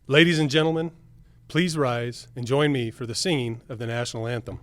Ladies and gentlemen, please rise and join me for the singing of the national anthem.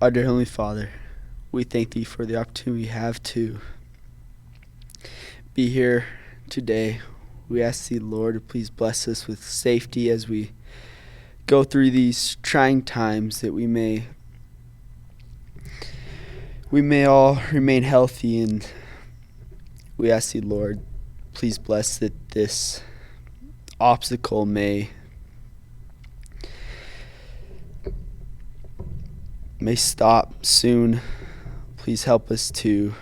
Our dear Heavenly Father, we thank Thee for the opportunity we have to be here today. We ask Thee, Lord, to please bless us with safety as we go through these trying times, that we may all remain healthy, and we ask Thee, Lord, please bless that this obstacle may stop soon. Please help us to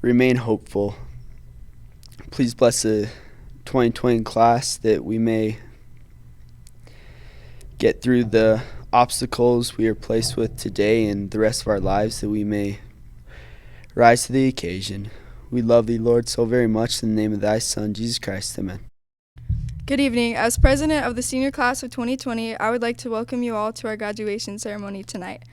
remain hopeful. Please bless the 2020 class, that we may get through the obstacles we are placed with today and the rest of our lives, that we may rise to the occasion. We love Thee, Lord, so very much. In the name of Thy Son, Jesus Christ, amen. Good evening. As president of the senior class of 2020, I would like to welcome you all to our graduation ceremony tonight.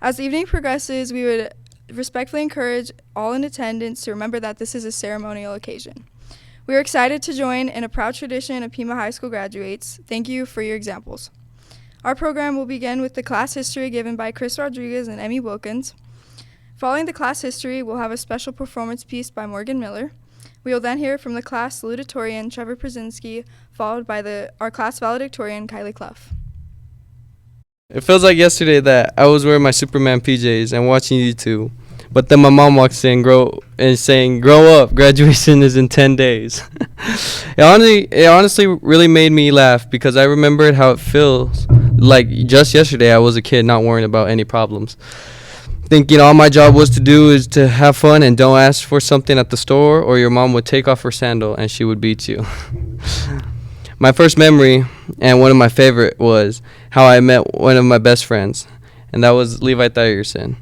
As the evening progresses, we would respectfully encourage all in attendance to remember that this is a ceremonial occasion. We are excited to join in a proud tradition of Pima High School graduates. Thank you for your examples. Our program will begin with the class history given by Chris Rodriguez and Emmy Wilkins. Following the class history, we'll have a special performance piece by Morgan Miller. We will then hear from the class salutatorian, Trevor Pruszynski, followed by our class valedictorian, Kylie Clough. It feels like yesterday that I was wearing my Superman PJs and watching YouTube, but then my mom walks in saying, grow up, graduation is in 10 days. It honestly really made me laugh, because I remembered how it feels like just yesterday I was a kid not worrying about any problems, thinking all my job was to do is to have fun and don't ask for something at the store, or your mom would take off her sandal and she would beat you. My first memory, and one of my favorite, was how I met one of my best friends, and that was Levi Thierson.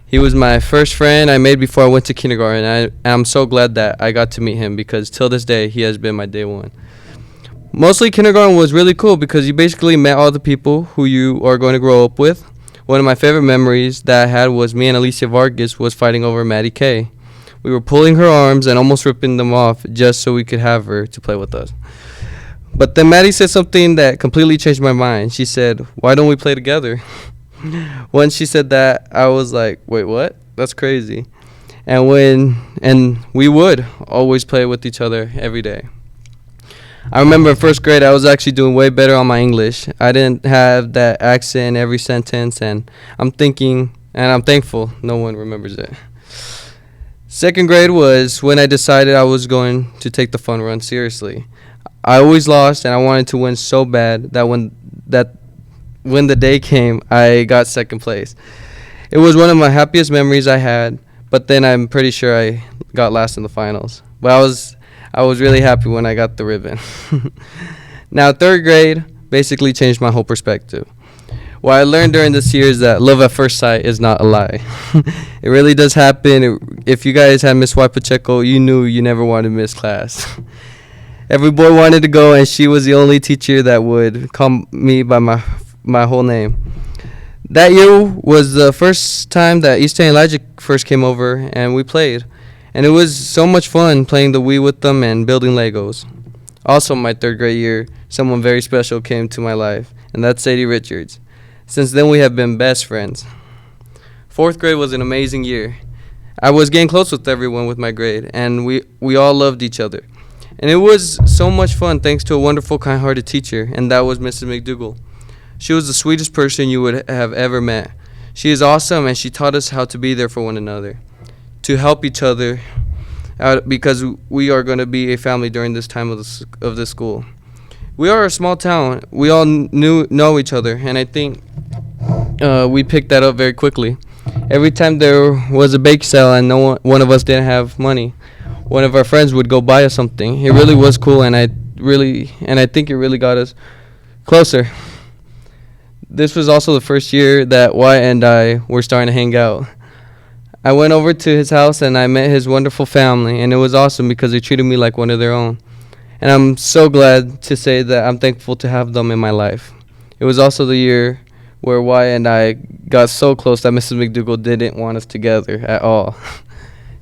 He was my first friend I made before I went to kindergarten, and I'm so glad that I got to meet him, because till this day he has been my day one. Mostly kindergarten was really cool because you basically met all the people who you are going to grow up with. One of my favorite memories that I had was me and Alicia Vargas was fighting over Maddie Kay. We were pulling her arms and almost ripping them off just so we could have her to play with us. But then Maddie said something that completely changed my mind. She said, "Why don't we play together?" When she said that, I was like, wait, what? That's crazy. And we would always play with each other every day. I remember in first grade I was actually doing way better on my English. I didn't have that accent in every sentence, and I'm thankful no one remembers it. Second grade was when I decided I was going to take the fun run seriously. I always lost, and I wanted to win so bad that when the day came, I got second place. It was one of my happiest memories I had, but then I'm pretty sure I got last in the finals. But I was really happy when I got the ribbon. Now, third grade basically changed my whole perspective. What I learned during this year is that love at first sight is not a lie. It really does happen. If you guys had Miss Wyatt Pacheco, you knew you never wanted to miss class. Every boy wanted to go, and she was the only teacher that would call me by my whole name. That year was the first time that Easton and Elijah first came over, and we played. And it was so much fun playing the Wii with them and building Legos. Also, my third grade year, someone very special came to my life, and that's Sadie Richards. Since then, we have been best friends. Fourth grade was an amazing year. I was getting close with everyone with my grade, and we all loved each other. And it was so much fun thanks to a wonderful, kind-hearted teacher, and that was Mrs. McDougall. She was the sweetest person you would have ever met. She is awesome, and she taught us how to be there for one another, to help each other out because we are going to be a family during this time of the school. We are a small town. We all know each other, and I think we picked that up very quickly. Every time there was a bake sale and one of us didn't have money, one of our friends would go buy us something. It really was cool, and I think it really got us closer. This was also the first year that Wyatt and I were starting to hang out. I went over to his house and I met his wonderful family, and it was awesome because they treated me like one of their own. And I'm so glad to say that I'm thankful to have them in my life. It was also the year where Wyatt and I got so close that Mrs. McDougall didn't want us together at all.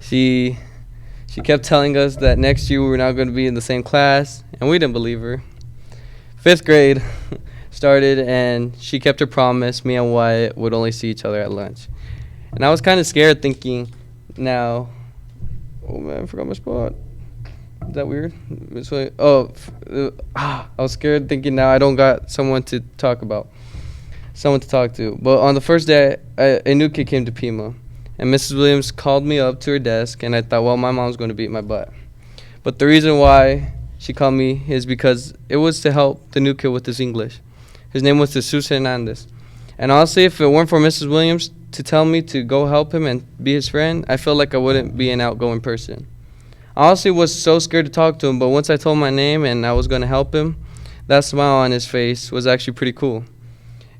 She kept telling us that next year we were not going to be in the same class, and we didn't believe her. Fifth grade started, and she kept her promise. Me and Wyatt would only see each other at lunch. And I was kind of scared thinking now, oh man, I forgot my spot. Is that weird? I was scared thinking now I don't got someone to talk to. But on the first day, a new kid came to Pima, and Mrs. Williams called me up to her desk, and I thought, well, my mom's going to beat my butt. But the reason why she called me is because it was to help the new kid with his English. His name was Jesus Hernandez. And honestly, if it weren't for Mrs. Williams to tell me to go help him and be his friend, I felt like I wouldn't be an outgoing person. I honestly was so scared to talk to him, but once I told my name and I was going to help him, that smile on his face was actually pretty cool.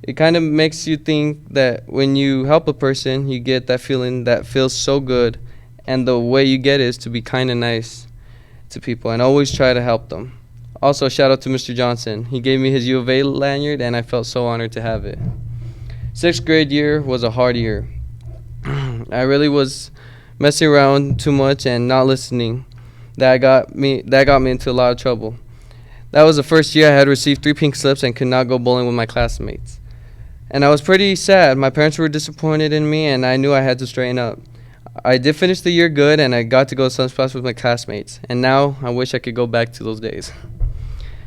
It kind of makes you think that when you help a person, you get that feeling that feels so good, and the way you get it is to be kind and nice to people and always try to help them. Also, shout out to Mr. Johnson. He gave me his U of A lanyard, and I felt so honored to have it. Sixth grade year was a hard year. I really was messing around too much and not listening. That got me into a lot of trouble. That was the first year I had received 3 pink slips and could not go bowling with my classmates. And I was pretty sad. My parents were disappointed in me, and I knew I had to straighten up. I did finish the year good, and I got to go to Sunsplash with my classmates. And now I wish I could go back to those days.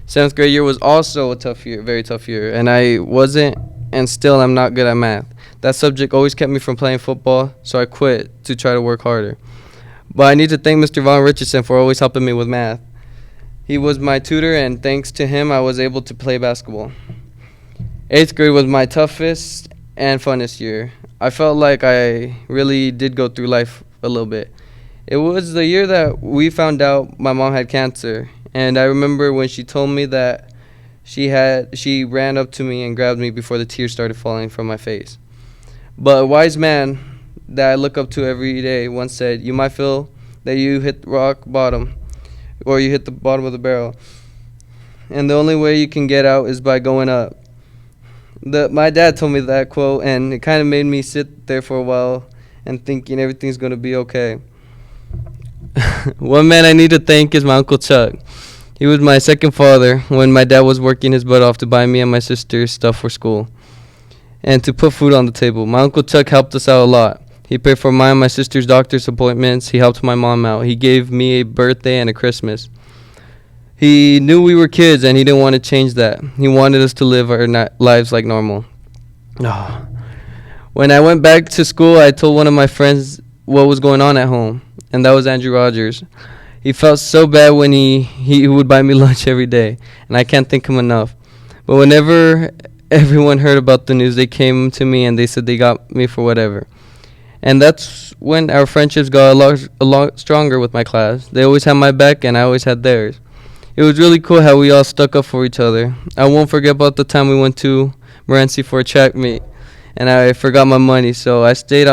7th grade year was also a tough year, very tough year, and I wasn't and still am not good at math. That subject always kept me from playing football, so I quit to try to work harder. But I need to thank Mr. Von Richardson for always helping me with math. He was my tutor, and thanks to him, I was able to play basketball. 8th grade was my toughest and funnest year. I felt like I really did go through life a little bit. It was the year that we found out my mom had cancer, and I remember when she told me that she ran up to me and grabbed me before the tears started falling from my face. But a wise man that I look up to every day once said, "You might feel that you hit rock bottom, or you hit the bottom of the barrel, and the only way you can get out is by going up." My dad told me that quote, and it kind of made me sit there for a while and thinking everything's going to be okay. One man I need to thank is my Uncle Chuck. He was my second father when my dad was working his butt off to buy me and my sister stuff for school and to put food on the table. My Uncle Chuck helped us out a lot. He paid for my and my sister's doctor's appointments. He helped my mom out. He gave me a birthday and a Christmas. He knew we were kids, and he didn't want to change that. He wanted us to live our lives like normal. Oh. When I went back to school, I told one of my friends what was going on at home, and that was Andrew Rogers. He felt so bad when he would buy me lunch every day, and I can't thank him enough. But whenever everyone heard about the news, they came to me and they said they got me for whatever. And that's when our friendships got a lot stronger with my class. They always had my back, and I always had theirs. It was really cool how we all stuck up for each other. I won't forget about the time we went to Morenci for a track meet, and I forgot my money, so I stayed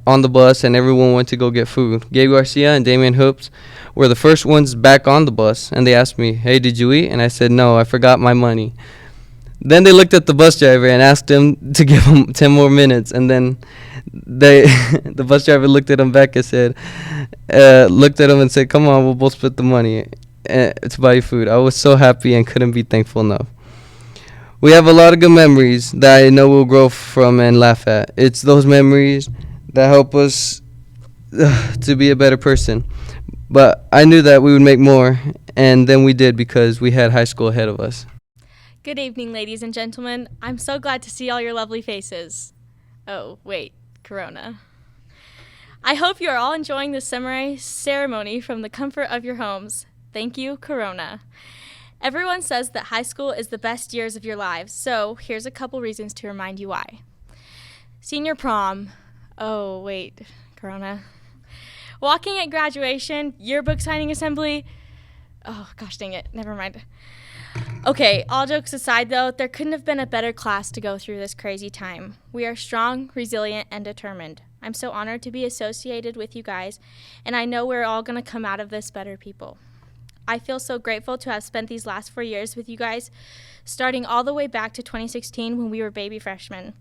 on the bus, and everyone went to go get food. Gabriel Garcia and Damian Hoopes were the first ones back on the bus, and they asked me, "Hey, did you eat?" And I said, "No, I forgot my money." Then they looked at the bus driver and asked him to give him 10 more minutes, and then the bus driver looked at him back and said, "Come on, we'll both split the money to buy you food." I was so happy and couldn't be thankful enough. We have a lot of good memories that I know we'll grow from and laugh at. It's those memories that help us to be a better person. But I knew that we would make more, and then we did because we had high school ahead of us. Good evening, ladies and gentlemen. I'm so glad to see all your lovely faces. Oh, wait, Corona. I hope you are all enjoying this summary ceremony from the comfort of your homes. Thank you, Corona. Everyone says that high school is the best years of your lives, so here's a couple reasons to remind you why. Senior prom. Oh, wait, Corona. Walking at graduation, yearbook signing assembly. Oh, gosh dang it, never mind. Okay, all jokes aside though, there couldn't have been a better class to go through this crazy time. We are strong, resilient, and determined. I'm so honored to be associated with you guys, and I know we're all going to come out of this better people. I feel so grateful to have spent these last 4 years with you guys, starting all the way back to 2016 when we were baby freshmen.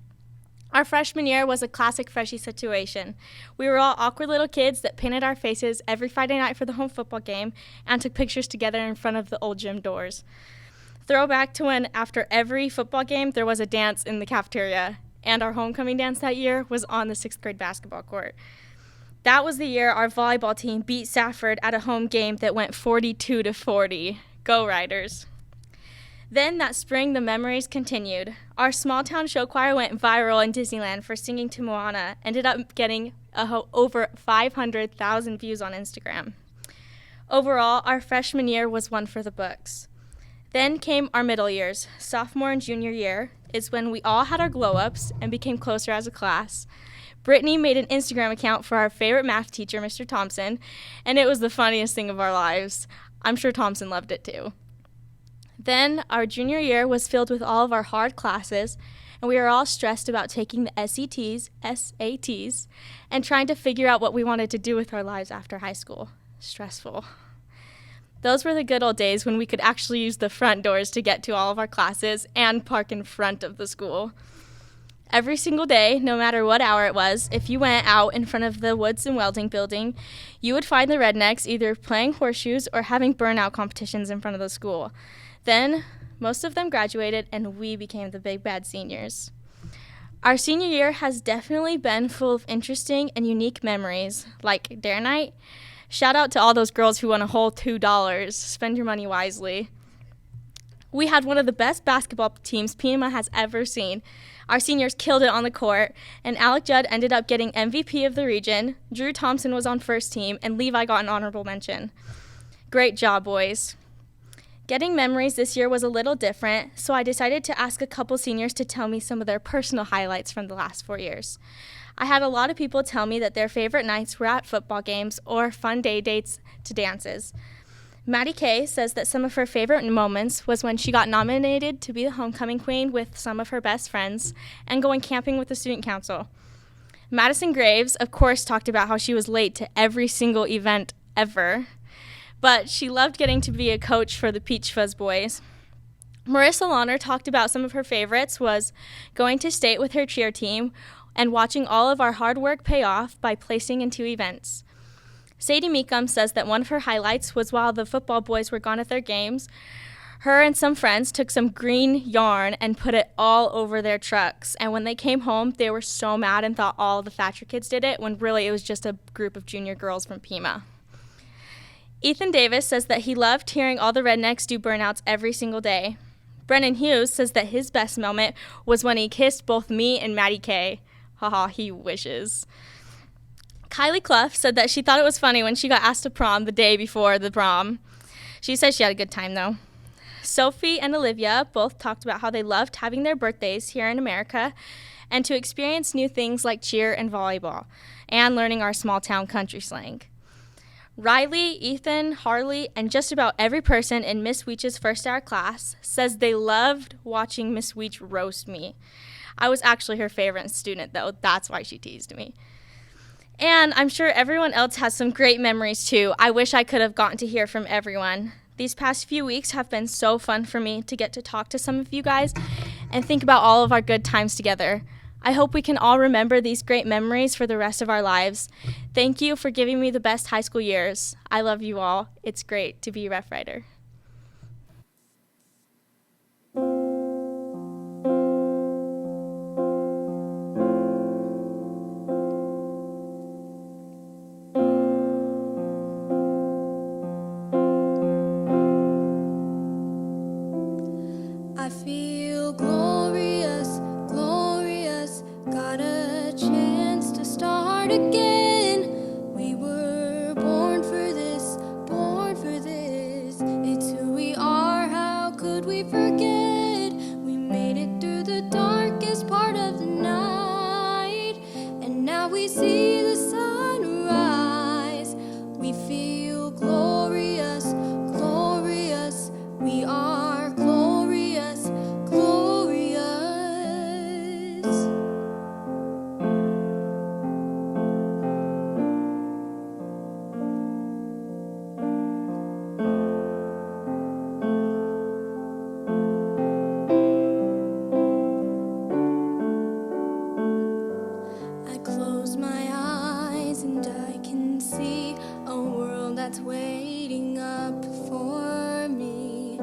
Our freshman year was a classic freshie situation. We were all awkward little kids that painted our faces every Friday night for the home football game and took pictures together in front of the old gym doors. Throwback to when after every football game there was a dance in the cafeteria, and our homecoming dance that year was on the 6th grade basketball court. That was the year our volleyball team beat Safford at a home game that went 42-40. Go Riders. Then that spring, the memories continued. Our small town show choir went viral in Disneyland for singing to Moana, ended up getting over 500,000 views on Instagram. Overall, our freshman year was one for the books. Then came our middle years. Sophomore and junior year is when we all had our glow-ups and became closer as a class. Brittany made an Instagram account for our favorite math teacher, Mr. Thompson, and it was the funniest thing of our lives. I'm sure Thompson loved it too. Then our junior year was filled with all of our hard classes, and we were all stressed about taking the SATs, and trying to figure out what we wanted to do with our lives after high school. Stressful. Those were the good old days when we could actually use the front doors to get to all of our classes and park in front of the school. Every single day, no matter what hour it was, if you went out in front of the Woods and Welding building, you would find the rednecks either playing horseshoes or having burnout competitions in front of the school. Then, most of them graduated, and we became the big bad seniors. Our senior year has definitely been full of interesting and unique memories, like Dare Night. Shout out to all those girls who won a whole $2. Spend your money wisely. We had one of the best basketball teams Pima has ever seen. Our seniors killed it on the court, and Alec Judd ended up getting MVP of the region. Drew Thompson was on first team, and Levi got an honorable mention. Great job, boys. Getting memories this year was a little different, so I decided to ask a couple seniors to tell me some of their personal highlights from the last 4 years. I had a lot of people tell me that their favorite nights were at football games or fun day dates to dances. Maddie Kay says that some of her favorite moments was when she got nominated to be the homecoming queen with some of her best friends and going camping with the student council. Madison Graves, of course, talked about how she was late to every single event ever, but she loved getting to be a coach for the Peach Fuzz boys. Marissa Launer talked about some of her favorites was going to state with her cheer team and watching all of our hard work pay off by placing in 2 events. Sadie Mecham says that one of her highlights was while the football boys were gone at their games, her and some friends took some green yarn and put it all over their trucks. And when they came home, they were so mad and thought all the Thatcher kids did it, when really it was just a group of junior girls from Pima. Ethan Davis says that he loved hearing all the rednecks do burnouts every single day. Brenon Hughes says that his best moment was when he kissed both me and Maddie Kay. Haha, he wishes. Kylie Clough said that she thought it was funny when she got asked to prom the day before the prom. She said she had a good time, though. Sophie and Olivia both talked about how they loved having their birthdays here in America and to experience new things like cheer and volleyball and learning our small-town country slang. Rylee, Ethan, Harley, and just about every person in Miss Weech's first hour class says they loved watching Miss Weech roast me. I was actually her favorite student, though. That's why she teased me. And I'm sure everyone else has some great memories, too. I wish I could have gotten to hear from everyone. These past few weeks have been so fun for me to get to talk to some of you guys and think about all of our good times together. I hope we can all remember these great memories for the rest of our lives. Thank you for giving me the best high school years. I love you all. It's great to be a Ref Writer. I feel glorious, glorious, got a chance to start again. We were born for this, it's who we are, how could we forget? We made it through the darkest part of the night, and now we see the sunrise. We feel glorious, glorious, we are glorious, glorious. I close my eyes and I can see a world that's waiting up for me,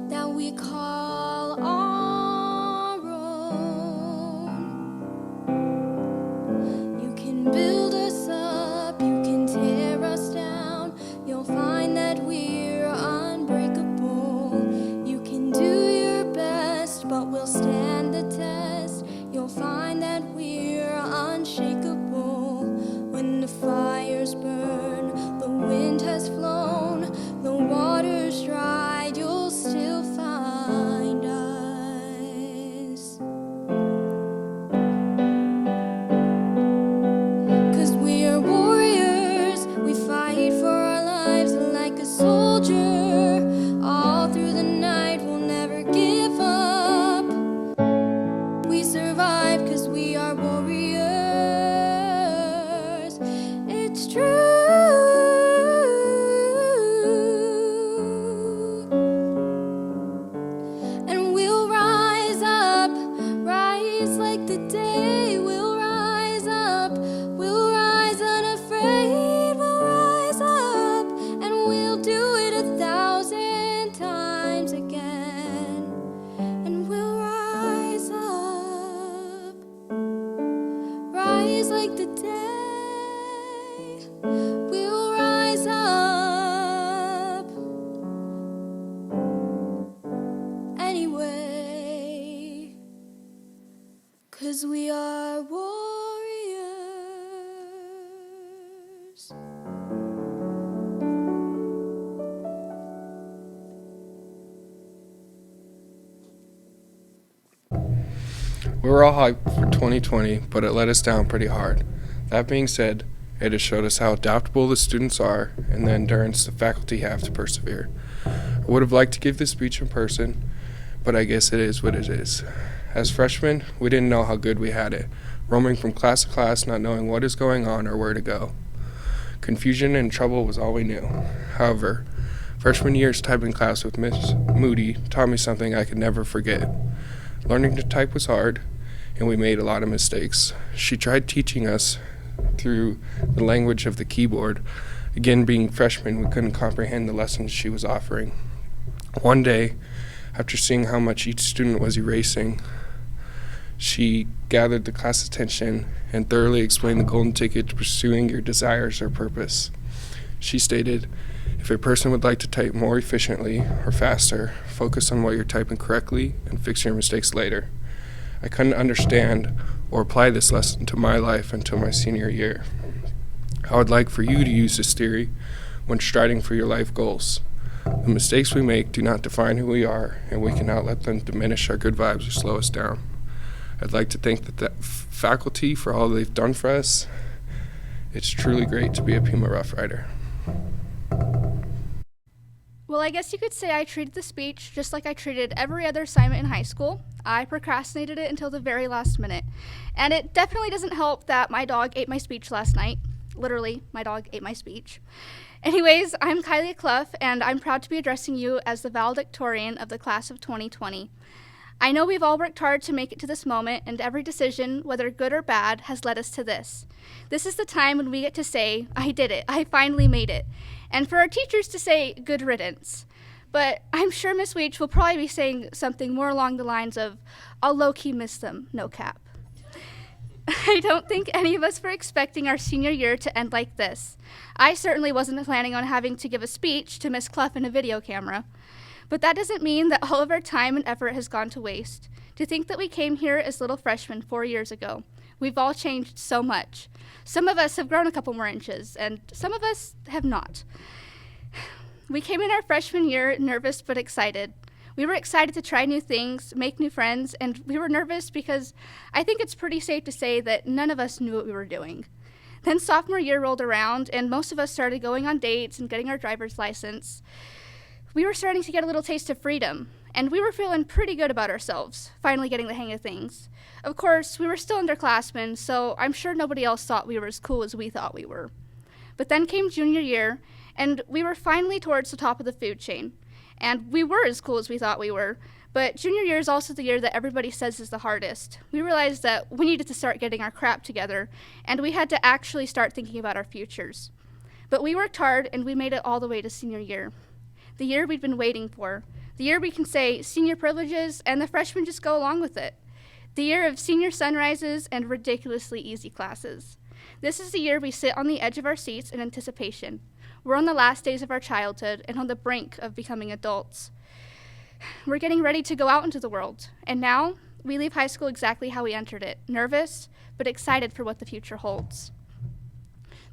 that we call our own. You can build us up, you can tear us down, you'll find that we're unbreakable. You can do your best, but we'll stand the test. You'll find that we're unshakable. When the fires burn, the wind has flown, the water's dried, you'll still find us. 'Cause we are warriors, we fight for our lives like a soldier. All through the night, we'll never give up. We survive 'cause we are warriors. It's true. And we'll rise up, rise like the day. We'll rise up, we'll rise unafraid. We'll rise up, and we'll do it 1,000 times again. And we'll rise up, rise like the day. We'll rise up anyway, 'cause we are warriors. We were all hyped for 2020, but it let us down pretty hard. That being said, it has showed us how adaptable the students are and the endurance the faculty have to persevere. I would have liked to give this speech in person, but I guess it is what it is. As freshmen, we didn't know how good we had it, roaming from class to class, not knowing what is going on or where to go. Confusion and trouble was all we knew. However, freshman year's typing class with Miss Moody taught me something I could never forget. Learning to type was hard, and we made a lot of mistakes. She tried teaching us through the language of the keyboard. Again, being freshmen, we couldn't comprehend the lessons she was offering. One day, after seeing how much each student was erasing, she gathered the class attention and thoroughly explained the golden ticket to pursuing your desires or purpose. She stated, If a person would like to type more efficiently or faster, focus on what you're typing correctly and fix your mistakes later. I couldn't understand or apply this lesson to my life until my senior year. I would like for you to use this theory when striding for your life goals. The mistakes we make do not define who we are, and we cannot let them diminish our good vibes or slow us down. I'd like to thank the faculty for all they've done for us. It's truly great to be a Pima Rough Rider. Well, I guess you could say I treated the speech just like I treated every other assignment in high school. I procrastinated it until the very last minute. And it definitely doesn't help that my dog ate my speech last night. Literally, my dog ate my speech. Anyways, I'm Kylie Clough, and I'm proud to be addressing you as the valedictorian of the class of 2020. I know we've all worked hard to make it to this moment, and every decision, whether good or bad, has led us to this. This is the time when we get to say, I did it, I finally made it. And for our teachers to say, good riddance. But I'm sure Miss Weech will probably be saying something more along the lines of, I'll low-key miss them, no cap. I don't think any of us were expecting our senior year to end like this. I certainly wasn't planning on having to give a speech to Miss Clough in a video camera. But that doesn't mean that all of our time and effort has gone to waste. To think that we came here as little freshmen 4 years ago. We've all changed so much. Some of us have grown a couple more inches, and some of us have not. We came in our freshman year nervous but excited. We were excited to try new things, make new friends, and we were nervous because I think it's pretty safe to say that none of us knew what we were doing. Then sophomore year rolled around, and most of us started going on dates and getting our driver's license. We were starting to get a little taste of freedom, and we were feeling pretty good about ourselves, finally getting the hang of things. Of course, we were still underclassmen, so I'm sure nobody else thought we were as cool as we thought we were. But then came junior year, and we were finally towards the top of the food chain. And we were as cool as we thought we were, but junior year is also the year that everybody says is the hardest. We realized that we needed to start getting our crap together, and we had to actually start thinking about our futures. But we worked hard, and we made it all the way to senior year. The year we'd been waiting for. The year we can say senior privileges, and the freshmen just go along with it. The year of senior sunrises and ridiculously easy classes. This is the year we sit on the edge of our seats in anticipation. We're on the last days of our childhood and on the brink of becoming adults. We're getting ready to go out into the world, and now we leave high school exactly how we entered it, nervous, but excited for what the future holds.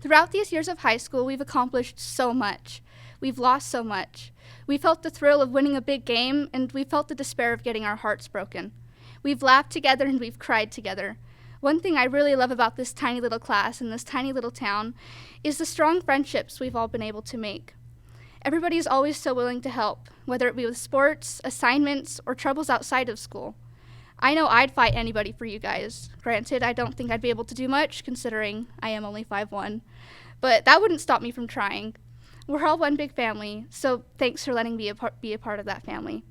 Throughout these years of high school, we've accomplished so much. We've lost so much. We felt the thrill of winning a big game, and we felt the despair of getting our hearts broken. We've laughed together and we've cried together. One thing I really love about this tiny little class in this tiny little town is the strong friendships we've all been able to make. Everybody's always so willing to help, whether it be with sports, assignments, or troubles outside of school. I know I'd fight anybody for you guys. Granted, I don't think I'd be able to do much, considering I am only 5'1", but that wouldn't stop me from trying. We're all one big family, so thanks for letting me be a part of that family.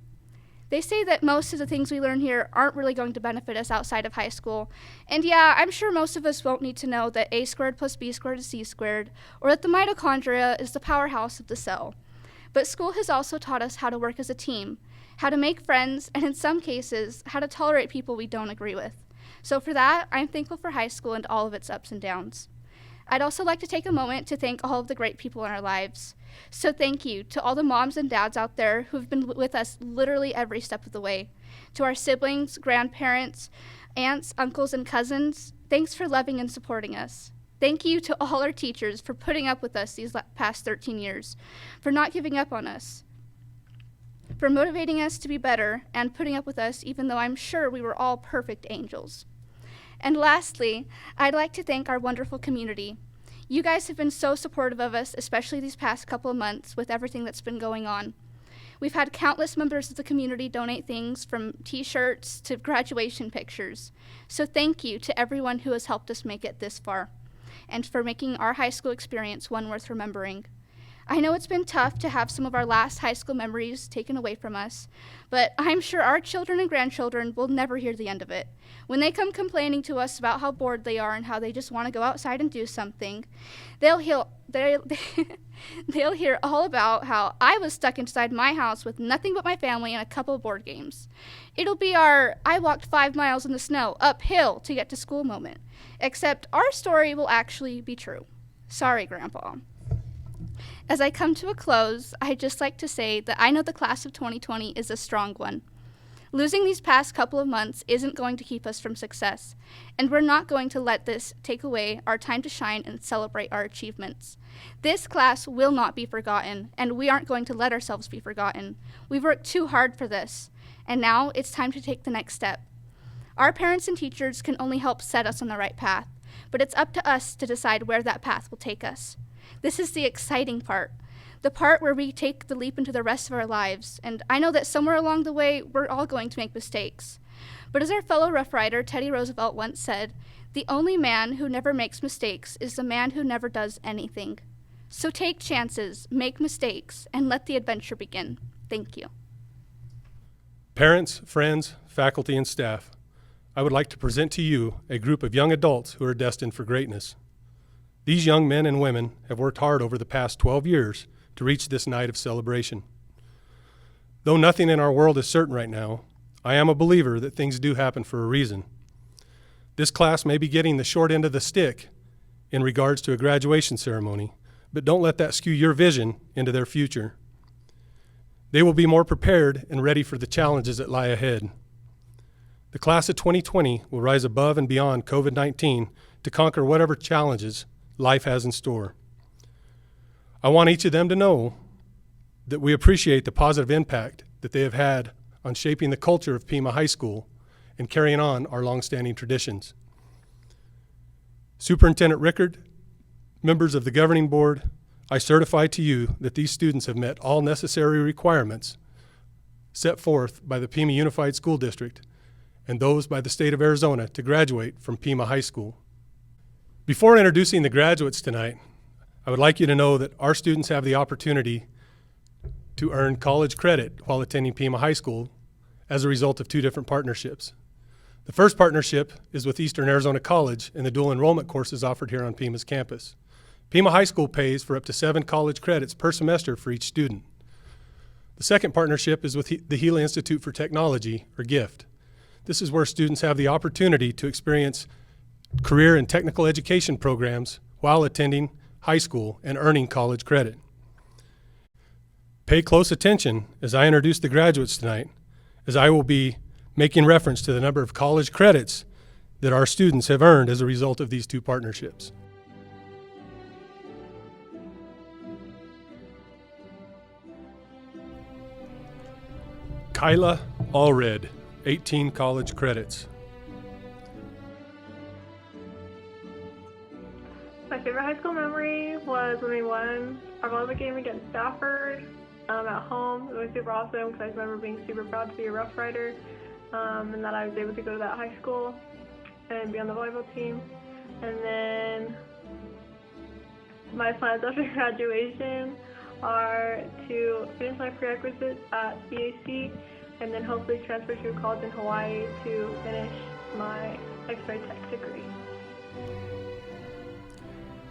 They say that most of the things we learn here aren't really going to benefit us outside of high school. And yeah, I'm sure most of us won't need to know that a squared plus b squared is c squared, or that the mitochondria is the powerhouse of the cell. But school has also taught us how to work as a team, how to make friends, and in some cases, how to tolerate people we don't agree with. So for that, I'm thankful for high school and all of its ups and downs. I'd also like to take a moment to thank all of the great people in our lives. So thank you to all the moms and dads out there who've been with us literally every step of the way. To our siblings, grandparents, aunts, uncles, and cousins, thanks for loving and supporting us. Thank you to all our teachers for putting up with us these past 13 years, for not giving up on us, for motivating us to be better and putting up with us even though I'm sure we were all perfect angels. And lastly, I'd like to thank our wonderful community. You guys have been so supportive of us, especially these past couple of months with everything that's been going on. We've had countless members of the community donate things from t-shirts to graduation pictures. So thank you to everyone who has helped us make it this far and for making our high school experience one worth remembering. I know it's been tough to have some of our last high school memories taken away from us, but I'm sure our children and grandchildren will never hear the end of it. When they come complaining to us about how bored they are and how they just want to go outside and do something, they'll hear all about how I was stuck inside my house with nothing but my family and a couple of board games. It'll be our I walked 5 miles in the snow uphill to get to school moment, except our story will actually be true. Sorry, Grandpa. As I come to a close, I'd just like to say that I know the class of 2020 is a strong one. Losing these past couple of months isn't going to keep us from success, and we're not going to let this take away our time to shine and celebrate our achievements. This class will not be forgotten, and we aren't going to let ourselves be forgotten. We've worked too hard for this, and now it's time to take the next step. Our parents and teachers can only help set us on the right path, but it's up to us to decide where that path will take us. This is the exciting part. The part where we take the leap into the rest of our lives, and I know that somewhere along the way, we're all going to make mistakes. But as our fellow Rough Rider Teddy Roosevelt once said, the only man who never makes mistakes is the man who never does anything. So take chances, make mistakes, and let the adventure begin. Thank you. Parents, friends, faculty, and staff, I would like to present to you a group of young adults who are destined for greatness. These young men and women have worked hard over the past 12 years to reach this night of celebration. Though nothing in our world is certain right now, I am a believer that things do happen for a reason. This class may be getting the short end of the stick in regards to a graduation ceremony, but don't let that skew your vision into their future. They will be more prepared and ready for the challenges that lie ahead. The class of 2020 will rise above and beyond COVID-19 to conquer whatever challenges life has in store. I want each of them to know that we appreciate the positive impact that they have had on shaping the culture of Pima High School and carrying on our longstanding traditions. Superintendent Rickard, members of the governing board, I certify to you that these students have met all necessary requirements set forth by the Pima Unified School District and those by the state of Arizona to graduate from Pima High School. Before introducing the graduates tonight, I would like you to know that our students have the opportunity to earn college credit while attending Pima High School as a result of two different partnerships. The first partnership is with Eastern Arizona College and the dual enrollment courses offered here on Pima's campus. Pima High School pays for up to 7 college credits per semester for each student. The second partnership is with the Gila Institute for Technology, or GIFT. This is where students have the opportunity to experience career and technical education programs while attending high school and earning college credit. Pay close attention as I introduce the graduates tonight, as I will be making reference to the number of college credits that our students have earned as a result of these two partnerships. Kyla Allred, 18 college credits. My favorite high school memory was when we won our volleyball game against Stafford at home. It was super awesome because I remember being super proud to be a Rough Rider and that I was able to go to that high school and be on the volleyball team. And then my plans after graduation are to finish my prerequisites at BAC and then hopefully transfer to a college in Hawaii to finish my X-ray tech degree.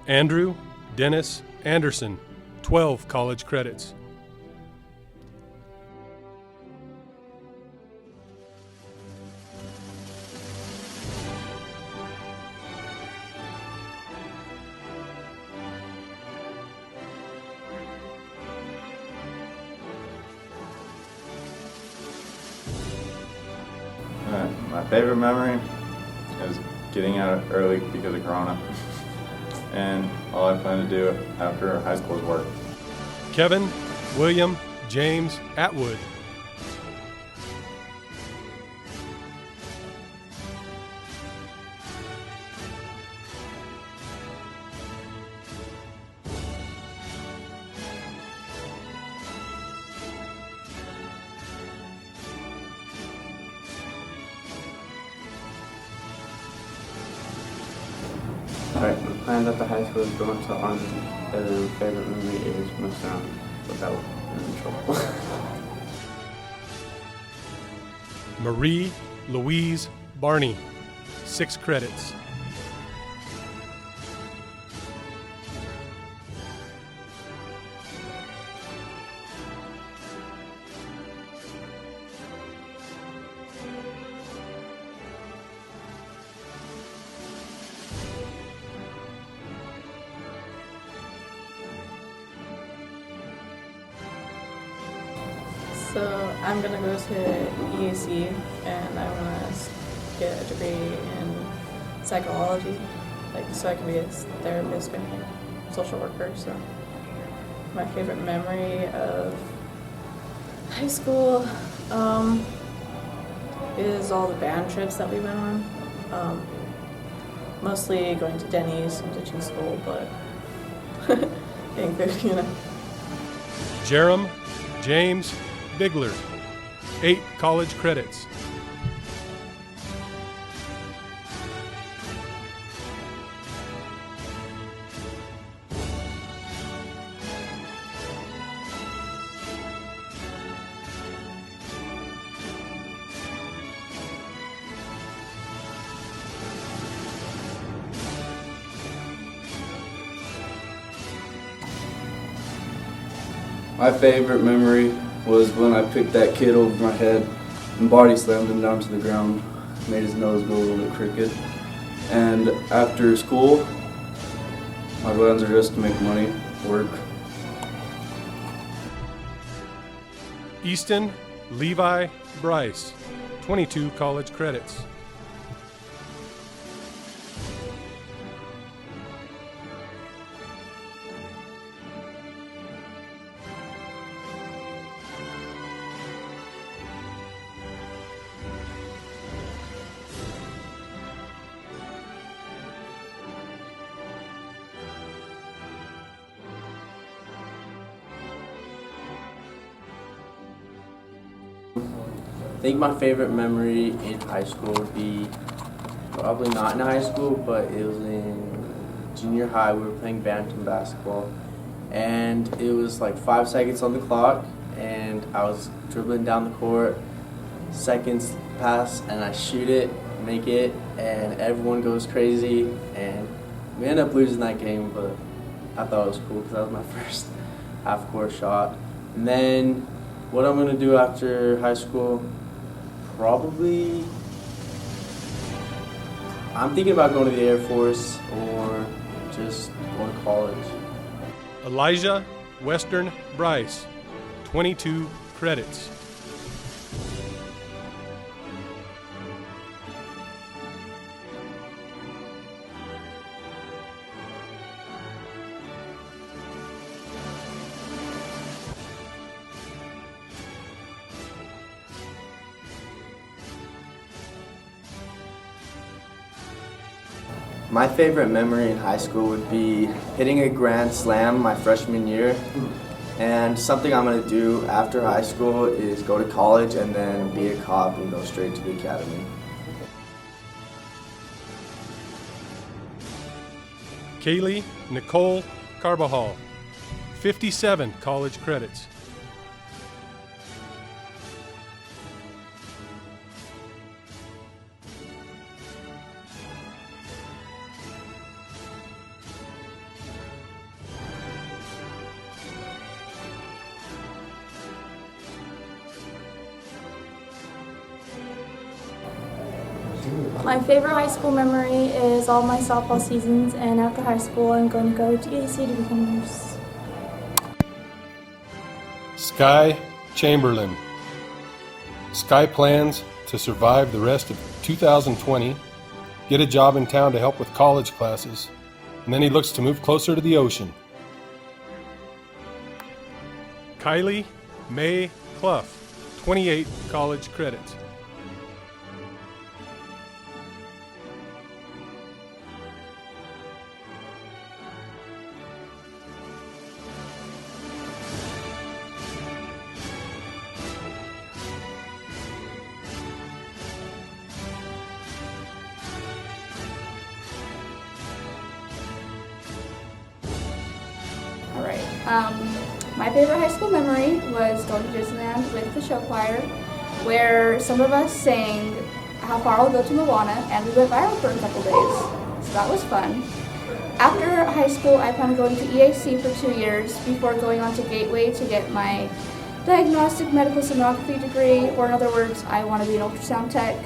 Andrew Dennis Anderson, 12 college credits. My favorite memory is getting out early because of Corona. And all I plan to do after high school is work. Kevin William James Atwood. Alright, the plans at the high school is going to Army, and favorite memory is messing around without getting in trouble. Marie Louise Barney, 6 credits. So I'm gonna go to EAC and I wanna get a degree in psychology, so I can be a therapist and a social worker. So my favorite memory of high school is all the band trips that we went on. Mostly going to Denny's and ditching school, but getting food, Jarom James Bigler, 8 college credits. My favorite memory was when I picked that kid over my head and body slammed him down to the ground, made his nose go a little bit crooked. And after school, my plans are just to make money, work. Easton Levi Bryce, 22 college credits. I think my favorite memory in high school would be probably not in high school, but it was in junior high. We were playing badminton basketball, and it was like 5 seconds on the clock, and I was dribbling down the court. Seconds pass, and I shoot it, make it, and everyone goes crazy, and we ended up losing that game, but I thought it was cool because that was my first half-court shot. And then what I'm going to do after high school, probably, I'm thinking about going to the Air Force or just going to college. Elijah Western Bryce, 22 credits. My favorite memory in high school would be hitting a grand slam my freshman year. And something I'm going to do after high school is go to college and then be a cop and go straight to the academy. Kaylee Nicole Carbajal, 57 college credits. My favorite high school memory is all my softball seasons, and after high school I'm going to go to EAC to become a nurse. Skyy Chamberlain. Skyy plans to survive the rest of 2020, get a job in town to help with college classes, and then he looks to move closer to the ocean. Kylie May Clough, 28 college credits. My favorite high school memory was going to Disneyland with the show choir, where some of us sang How Far I'll Go to Moana, and we went viral for a couple days, so that was fun. After high school, I plan on going to EAC for 2 years before going on to Gateway to get my diagnostic medical sonography degree, or in other words, I want to be an ultrasound tech.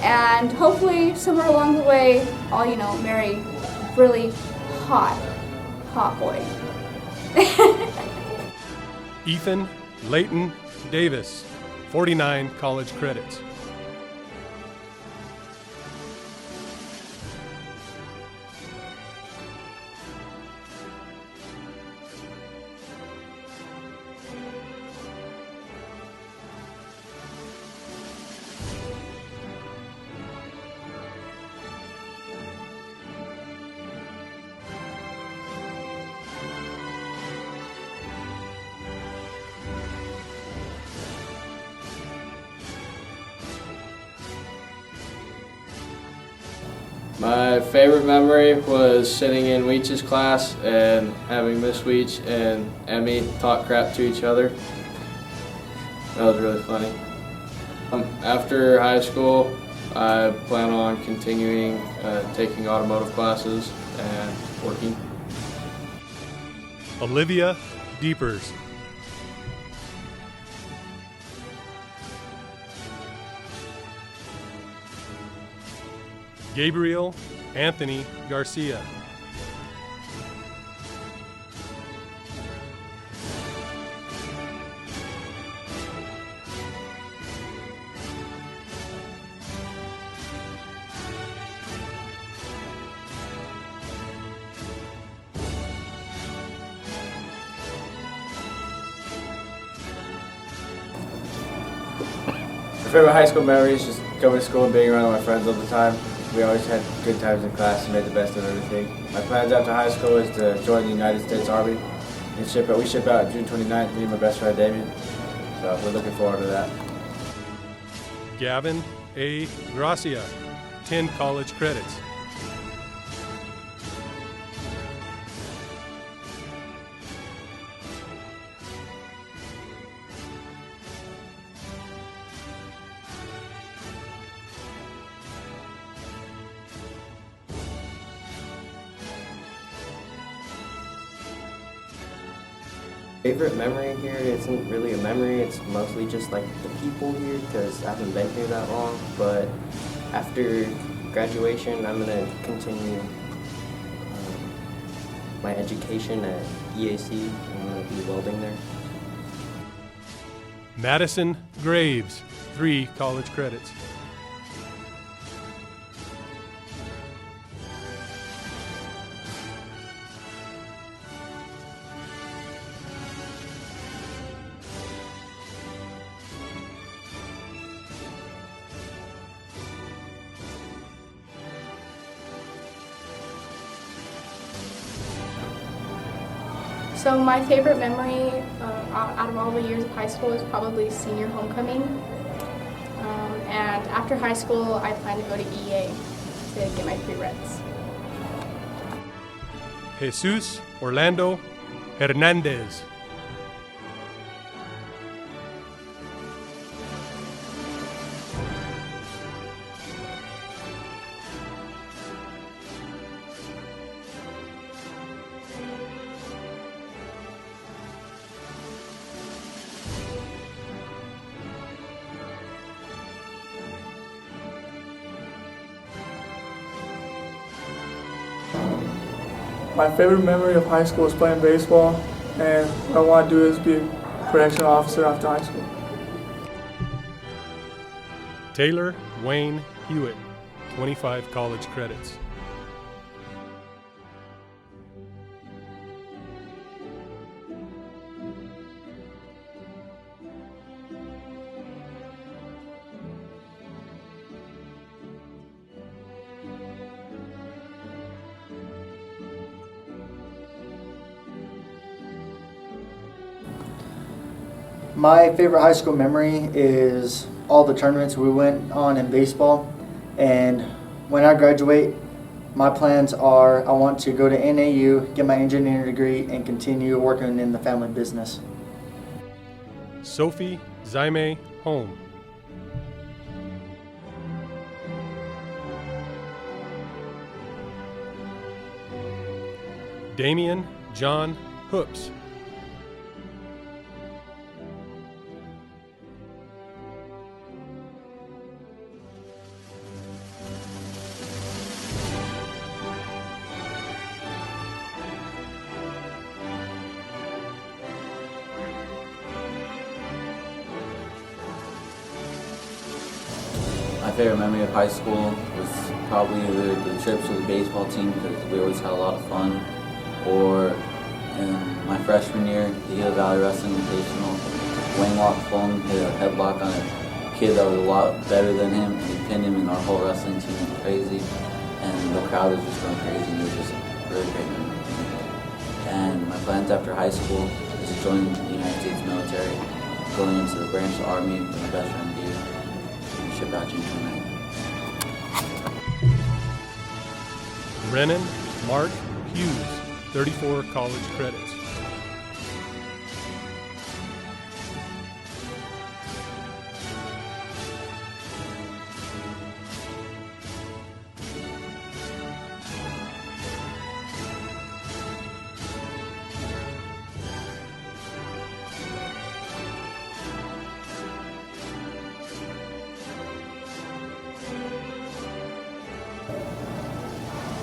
And hopefully, somewhere along the way, I'll, marry a really hot boy. Ethan Layton Davis, 49 college credits. My favorite memory was sitting in Weech's class and having Miss Weech and Emmy talk crap to each other. That was really funny. After high school, I plan on continuing taking automotive classes and working. Olivia Diepers. Gabriel Anthony Garcia. My favorite high school memory is just going to school and being around my friends all the time. We always had good times in class and made the best of everything. My plans after high school is to join the United States Army and we ship out June 29th, me and my best friend Damian. So we're looking forward to that. Gavin A. Gracia, 10 college credits. Favorite memory here isn't really a memory, it's mostly just like the people here because I haven't been here that long, but after graduation I'm going to continue my education at EAC. I'm going to be welding there. Madison Graves, 3 college credits. So my favorite memory out of all the years of high school is probably senior homecoming. And after high school, I plan to go to EA to get my prereqs. Jesus Orlando Hernandez. My favorite memory of high school is playing baseball, and what I want to do is be a correctional officer after high school. Taylor Wayne Hewitt, 25 college credits. My favorite high school memory is all the tournaments we went on in baseball. And when I graduate, my plans are I want to go to NAU, get my engineering degree, and continue working in the family business. Sophie Zaime Home. Damian John Hoopes. favorite memory of high school was probably either the trips with the baseball team because we always had a lot of fun, or in my freshman year, the Gila Valley Wrestling Invitational. Wayne Lock Fulton hit a headlock on a kid that was a lot better than him, and he pinned him, and our whole wrestling team went crazy, and the crowd was just going crazy, and it was just a really great memory. And my plans after high school is to join the United States military, going into the branch of the Army with my best friend Dee, and ship out June 29th. Brenon Mark Hughes, 34 college credits.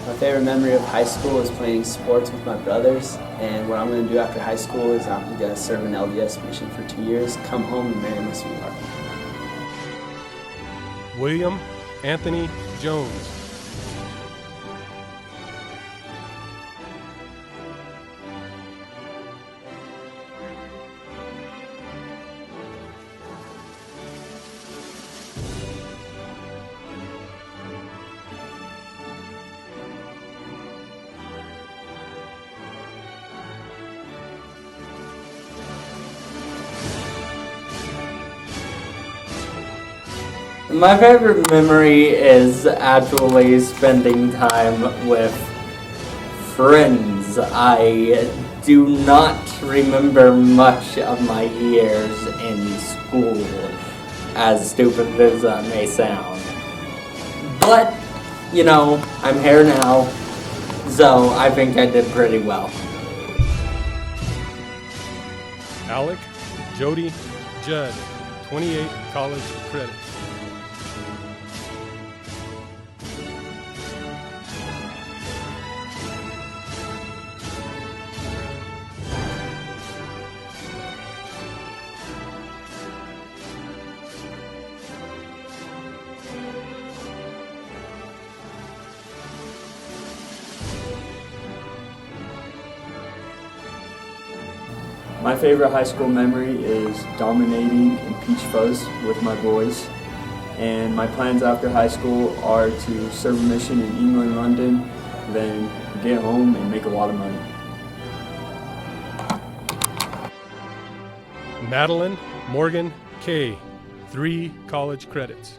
My favorite memory of high school is playing sports with my brothers, and what I'm going to do after high school is I'm going to serve an LDS mission for 2 years, come home and marry my sweetheart. William Anthony Jones. My favorite memory is actually spending time with friends. I do not remember much of my years in school, as stupid as that may sound. But, you know, I'm here now, so I think I did pretty well. Alec Judd, 28 college credits. My favorite high school memory is dominating in Peach Fuzz with my boys. And my plans after high school are to serve a mission in England, London, then get home and make a lot of money. Madeline Morgan Kay, 3 college credits.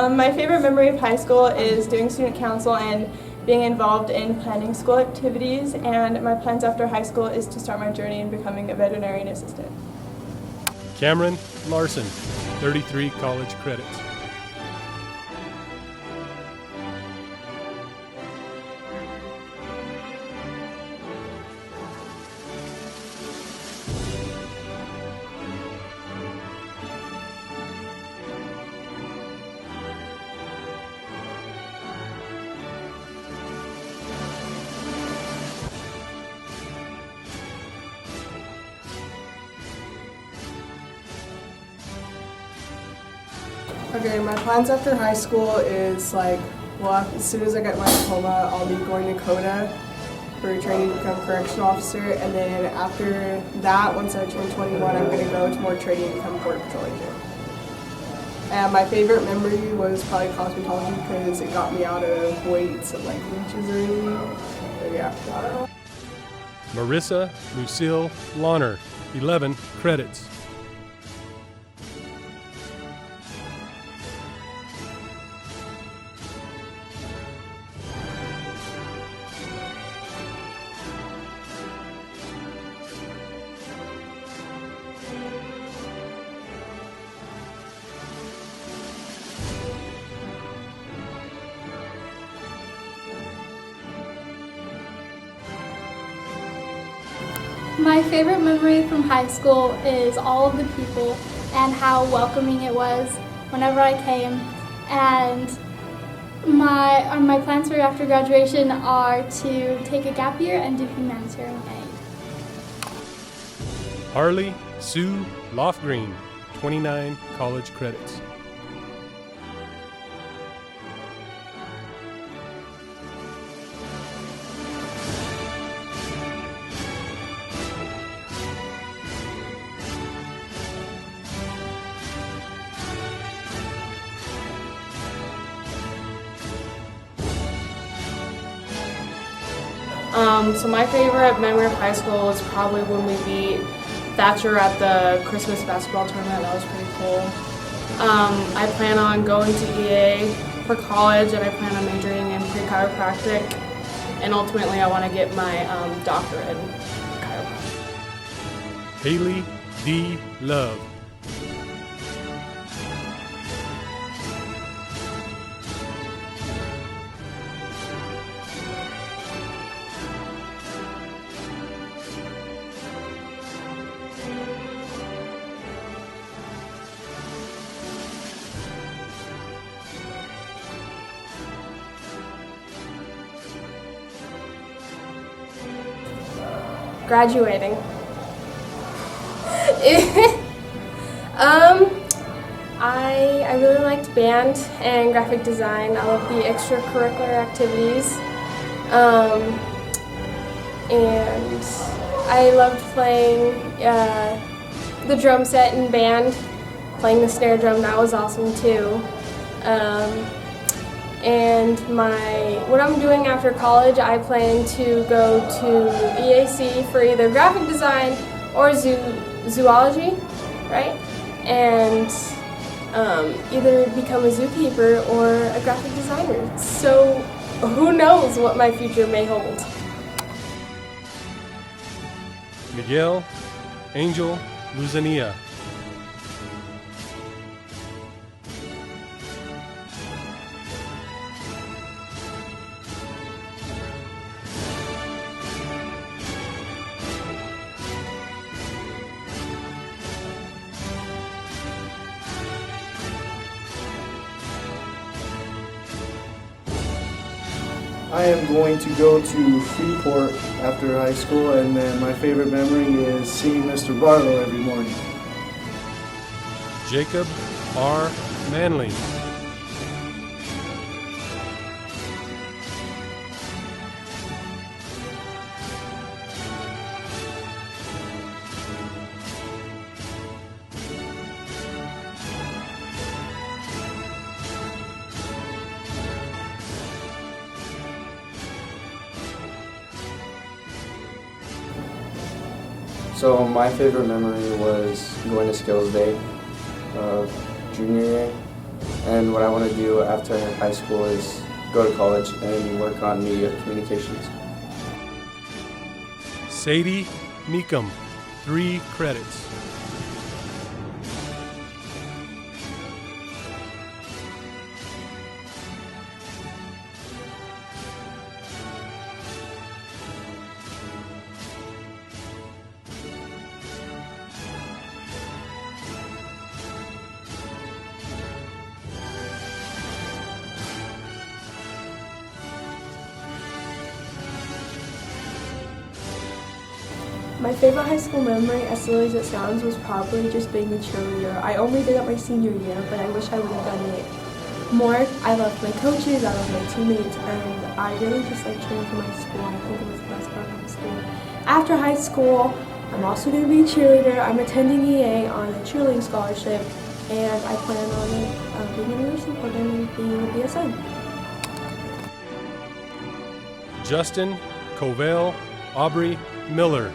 My favorite memory of high school is doing student council and being involved in planning school activities, and my plans after high school is to start my journey in becoming a veterinarian assistant. Cameron Larson, 33 college credits. Okay, my plans after high school is as soon as I get my diploma, I'll be going to CODA for training to become a correctional officer, and then after that, once I turn 21, I'm going to go to more training and become a border patrol agent. And my favorite memory was probably cosmetology because it got me out of weights and leeches or anything. So yeah. Marissa Launer, 11 credits. My favorite memory from high school is all of the people and how welcoming it was whenever I came. And my plans for after graduation are to take a gap year and do humanitarian aid. Harley Sue Lofgreen, 29 college credits. So my favorite memory of high school is probably when we beat Thatcher at the Christmas basketball tournament. That was pretty cool. I plan on going to EA for college, and I plan on majoring in pre-chiropractic, and ultimately I want to get my doctorate in chiropractic. Halee Love. Graduating. I really liked band and graphic design. I love the extracurricular activities. And I loved playing the drum set in band, playing the snare drum. That was awesome too. And what I'm doing after college, I plan to go to EAC for either graphic design or zoology, right? And either become a zookeeper or a graphic designer. So who knows what my future may hold. Miguel Angel Luzania. I am going to go to Freeport after high school, and then my favorite memory is seeing Mr. Barlow every morning. Jacob R. Manley. So my favorite memory was going to Skills Day, junior year, and what I want to do after high school is go to college and work on media communications. Sadie Mecham, 3 credits. My favorite high school memory, as silly as it sounds, was probably just being a cheerleader. I only did it my senior year, but I wish I would have done it more. I loved my coaches, I loved my teammates, and I really just like cheering for my school. I think it was the best part of high school. After high school, I'm also going to be a cheerleader. I'm attending EA on a cheerleading scholarship, and I plan on being in a nursing program and being a BSN. Justin Covell Aubrey Miller.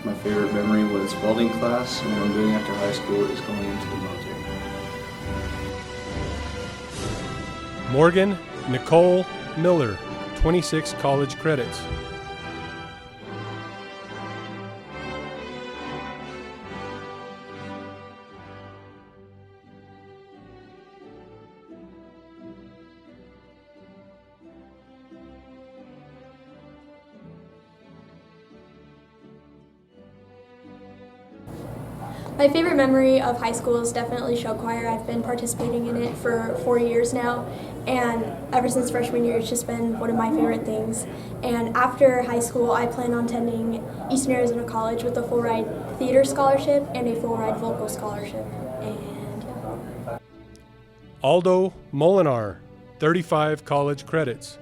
My favorite memory was welding class, and what I'm doing after high school is going into the military. Morgan Nicole Miller, 26 college credits. My favorite memory of high school is definitely show choir. I've been participating in it for 4 years now, and ever since freshman year it's just been one of my favorite things. And after high school I plan on attending Eastern Arizona College with a full ride theater scholarship and a full ride vocal scholarship. And Aldo Molinar, 35 college credits.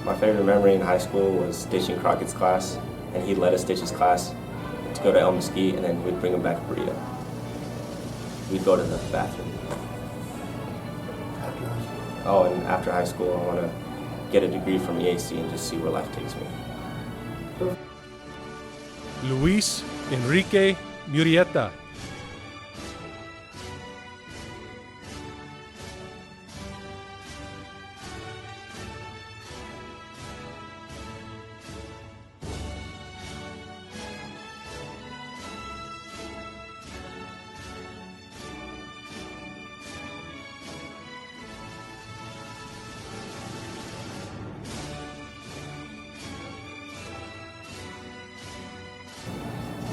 My favorite memory in high school was stitching Crockett's class, and he let us stitch his class to go to El Mesquite, and then we'd bring him back a burrito. We'd go to the bathroom. Oh, and after high school, I want to get a degree from EAC and just see where life takes me. Luis Enrique Murrieta.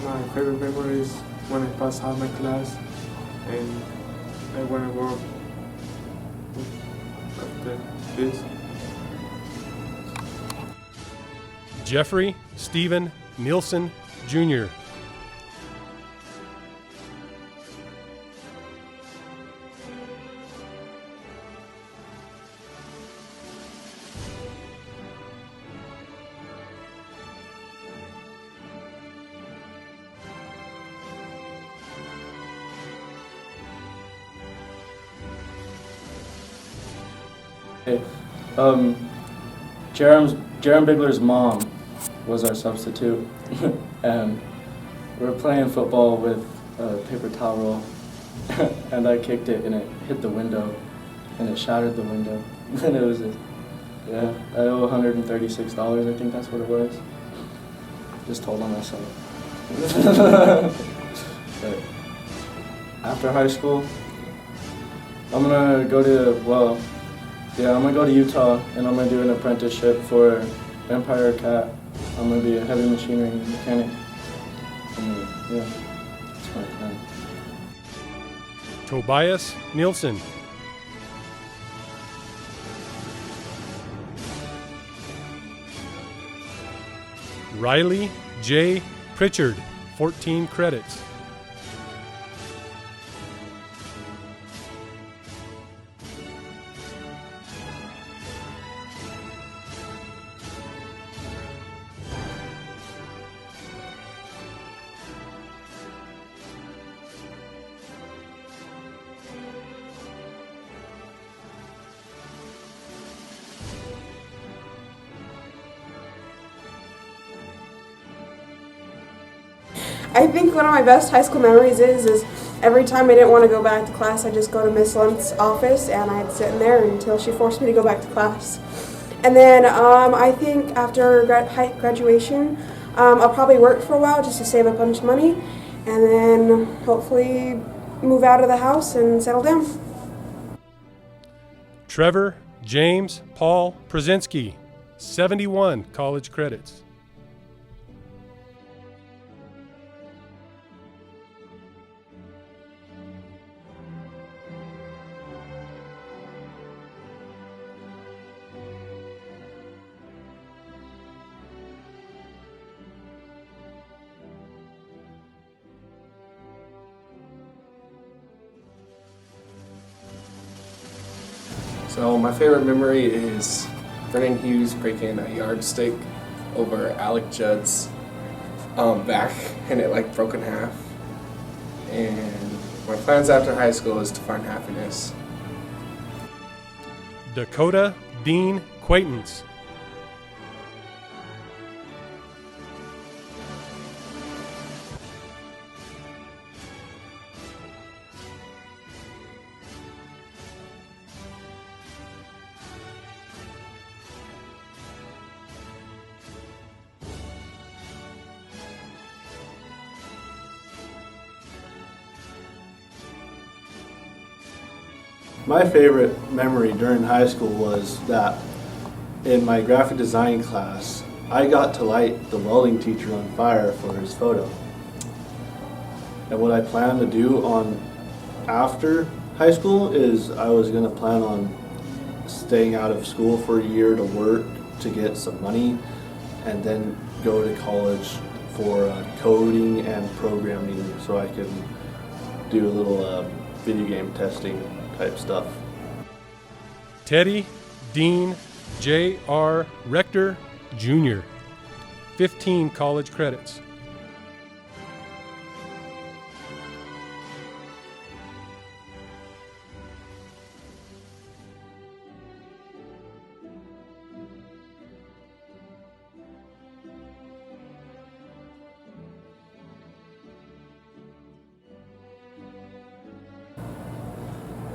My favorite memory is when I passed out my class and I want to work after this. Jeffrey Stephen Nielson, Jr. Hey, Jarom Bigler's mom was our substitute, and we were playing football with a paper towel roll, and I kicked it and it hit the window, and it shattered the window. And it was just, yeah, I owe $136, I think that's what it was. Just told on myself. But after high school, I'm gonna go to, I'm gonna go to Utah and I'm gonna do an apprenticeship for Empire Cat. I'm gonna be a heavy machinery mechanic. Yeah, that's my plan. Tobias Nielson. Rylee J. Pritchard, 14 credits. I think one of my best high school memories is every time I didn't want to go back to class, I'd just go to Miss Lunt's office and I'd sit in there until she forced me to go back to class. And then I think after graduation, I'll probably work for a while just to save a bunch of money and then hopefully move out of the house and settle down. Trevor James Paul Pruszynski, 71 college credits. So my favorite memory is Brenon Hughes breaking a yardstick over Alec Judd's back, and it like broke in half. And my plans after high school is to find happiness. Dakota Quaintance. My favorite memory during high school was that in my graphic design class, I got to light the welding teacher on fire for his photo. And what I plan to do after high school is I was going to plan on staying out of school for a year to work to get some money and then go to college for coding and programming so I can do a little video game testing type stuff. Teddy Dean J.R. Rector, Jr., 15 college credits.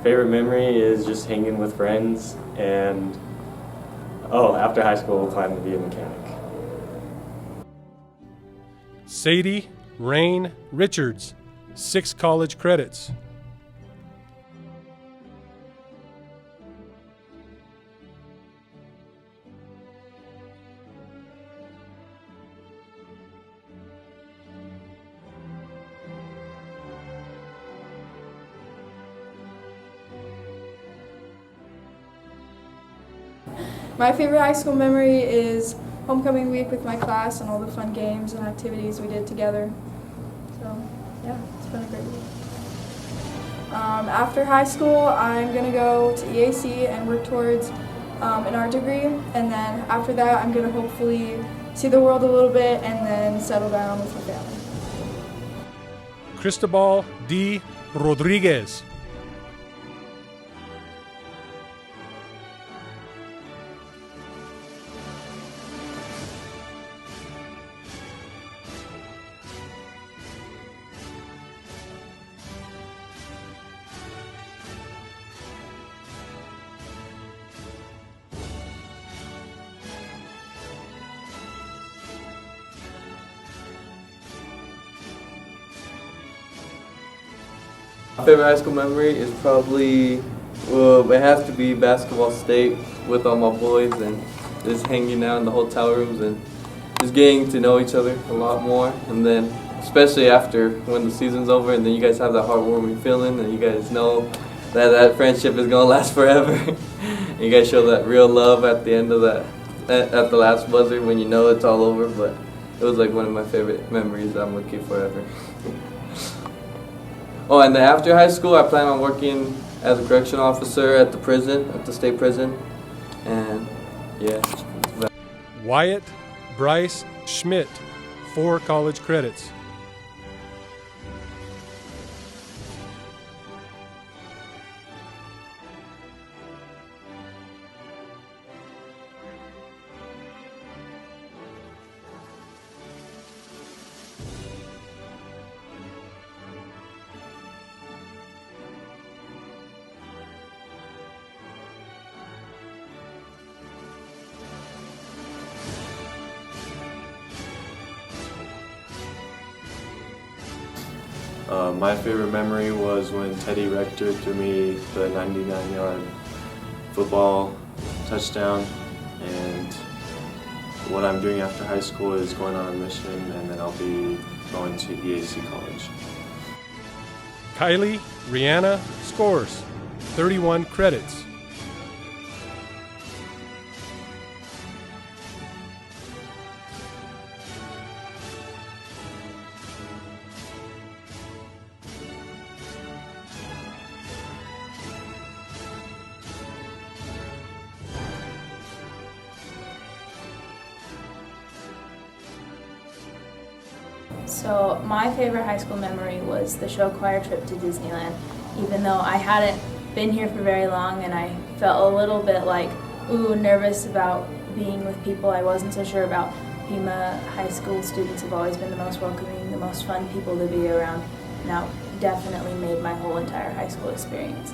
Favorite memory is just hanging with friends, and after high school we'll plan to be a mechanic. Sadie Richards, 6 college credits. My favorite high school memory is homecoming week with my class and all the fun games and activities we did together. So, yeah, it's been a great week. After high school, I'm going to go to EAC and work towards an art degree. And then after that, I'm going to hopefully see the world a little bit and then settle down with my family. Cristobal Rodriguez. My favorite high school memory is probably, it has to be basketball state with all my boys and just hanging out in the hotel rooms and just getting to know each other a lot more. And then, especially after when the season's over and then you guys have that heartwarming feeling and you guys know that friendship is going to last forever. And you guys show that real love at the end of that, at the last buzzer when you know it's all over. But it was like one of my favorite memories that I'm going to keep forever. Oh, and then after high school, I plan on working as a correctional officer at the prison, at the state prison, and yeah. Wyatt Schmidt, 4 college credits. My favorite memory was when Teddy Rector threw me the 99-yard football touchdown, and what I'm doing after high school is going on a mission, and then I'll be going to EAC College. Kaylee Scorse, 31 credits. So my favorite high school memory was the show choir trip to Disneyland. Even though I hadn't been here for very long and I felt a little bit like, nervous about being with people I wasn't so sure about, Pima high school students have always been the most welcoming, the most fun people to be around. Now, definitely made my whole entire high school experience.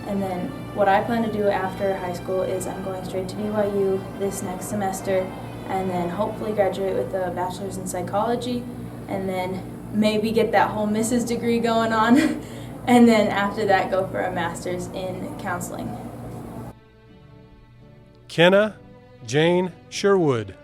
And then what I plan to do after high school is I'm going straight to BYU this next semester and then hopefully graduate with a bachelor's in psychology and then maybe get that whole Mrs. degree going on and then after that go for a master's in counseling. Kenna Jane Sherwood.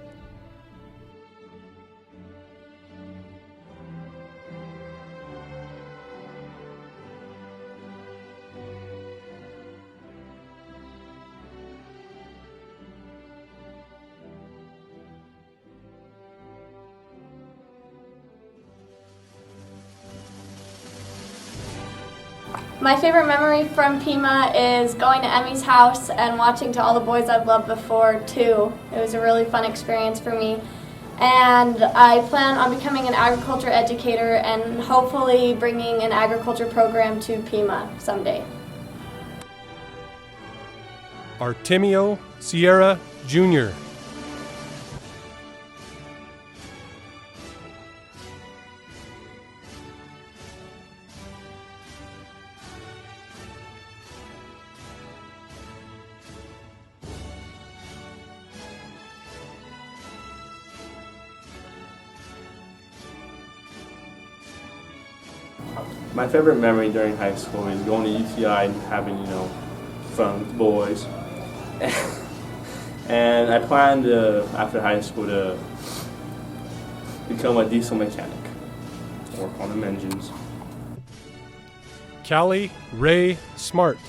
My favorite memory from Pima is going to Emmy's house and watching To All the Boys I've Loved Before too. It was a really fun experience for me. And I plan on becoming an agriculture educator and hopefully bringing an agriculture program to Pima someday. Artemio Sierra Jr. My favorite memory during high school is going to UTI and having, fun with the boys. And I plan to, after high school, to become a diesel mechanic, work on them engines. Callie Ray Smart.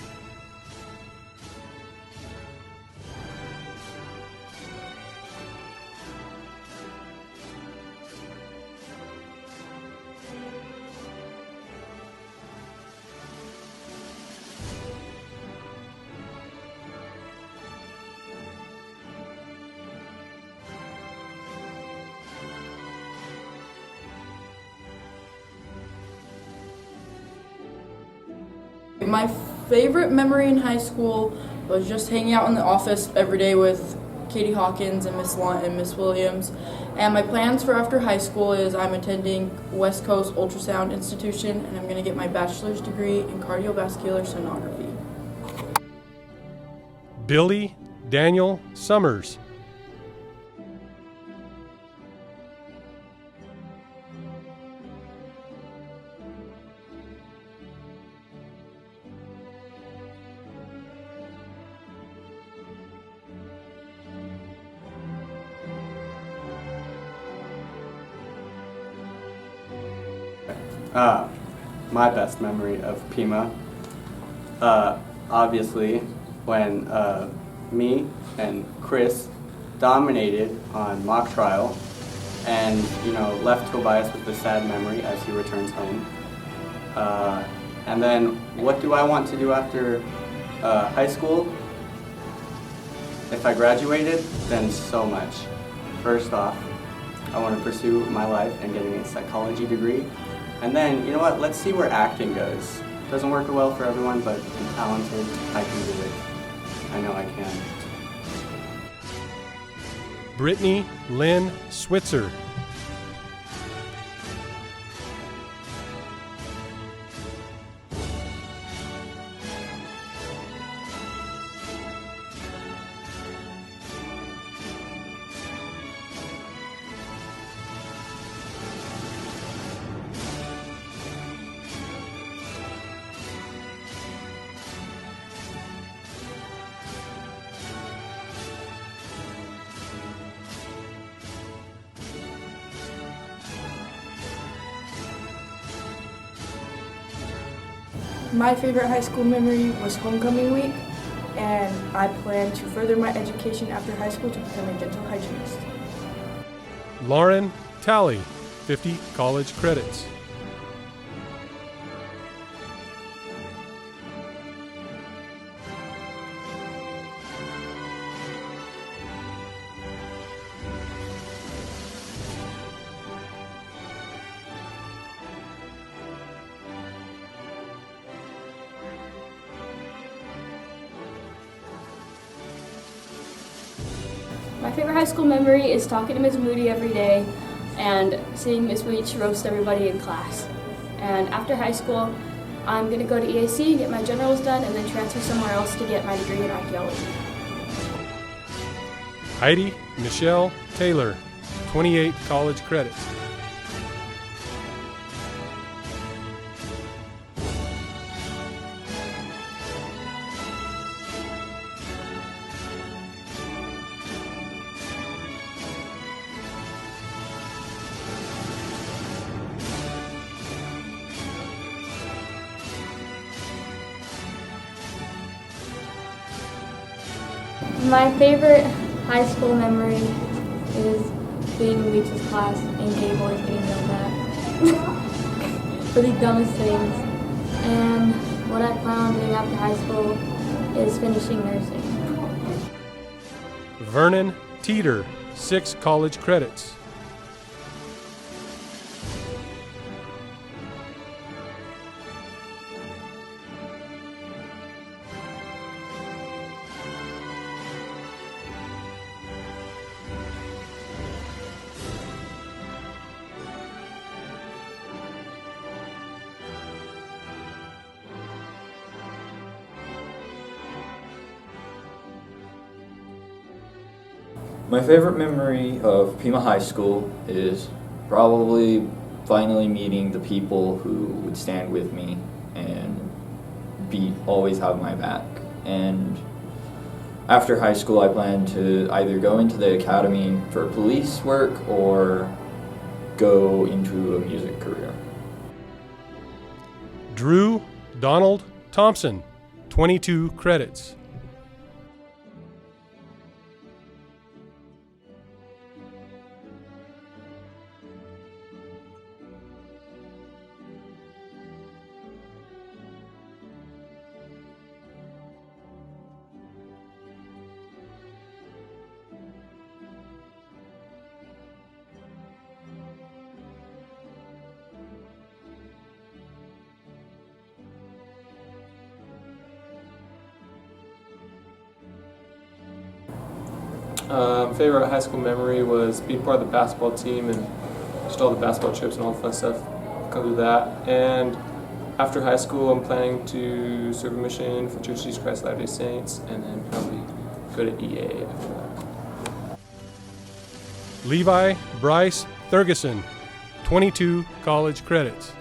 My favorite memory in high school was just hanging out in the office every day with Katie Hawkins and Miss Lunt and Miss Williams. And my plans for after high school is I'm attending West Coast Ultrasound Institution and I'm going to get my bachelor's degree in cardiovascular sonography. Billy Daniel Summers. My best memory of Pima, obviously when me and Chris dominated on mock trial and left Tobias with a sad memory as he returns home. And then what do I want to do after high school? If I graduated, then so much. First off, I want to pursue my life and getting a psychology degree. And then, you know what, let's see where acting goes. Doesn't work well for everyone, but I'm talented, I can do it. I know I can. Brittany Lynn Switzer. My favorite high school memory was homecoming week, and I plan to further my education after high school to become a dental hygienist. Lauren Talley, 50 college credits. My favorite high school memory is talking to Ms. Moody every day and seeing Ms. Weech roast everybody in class. And after high school, I'm going to go to EAC, get my generals done, and then transfer somewhere else to get my degree in archaeology. Heidi Michelle Taylor, 28 college credits. My favorite high school memory is being in Weech's class and gay boys getting yelled at for the dumbest things. And what I plan on doing after high school is finishing nursing. Vernon Teeter, 6 college credits. My favorite memory of Pima High School is probably finally meeting the people who would stand with me and always have my back. And after high school, I plan to either go into the academy for police work or go into a music career. Drew Donald Thompson, 22 credits. Favorite high school memory was being part of the basketball team and just all the basketball trips and all the fun stuff come through that. And after high school, I'm planning to serve a mission for Church of Jesus Christ Latter-day Saints and then probably go to EA after that. Levi Bryce Thurgeson, 22 college credits.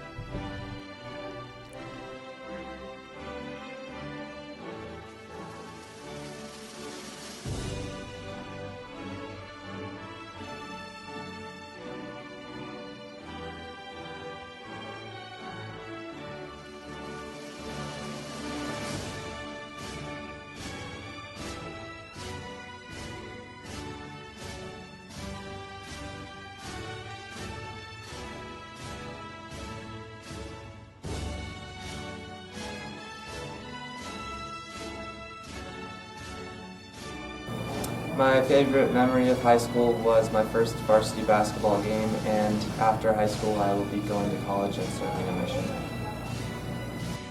My favorite memory of high school was my first varsity basketball game, and after high school I will be going to college and serving a mission.